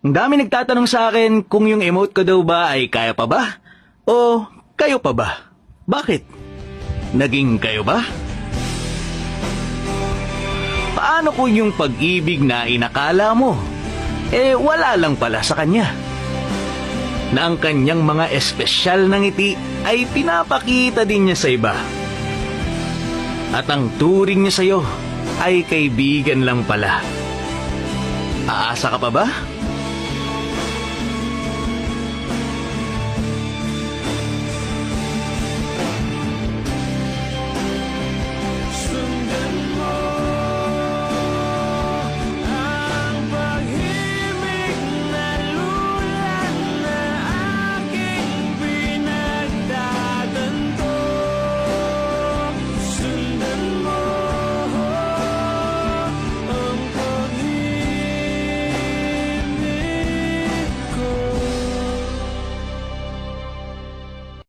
Ang dami nagtatanong sa akin kung yung emote ko daw ba ay kaya pa ba? O kayo pa ba? Bakit? Naging kayo ba? Paano kung yung pag-ibig na inakala mo, wala lang pala sa kanya? Na ang kanyang mga espesyal na ngiti ay pinapakita din niya sa iba. At ang turing niya sa'yo ay kaibigan lang pala. Aasa ka pa ba?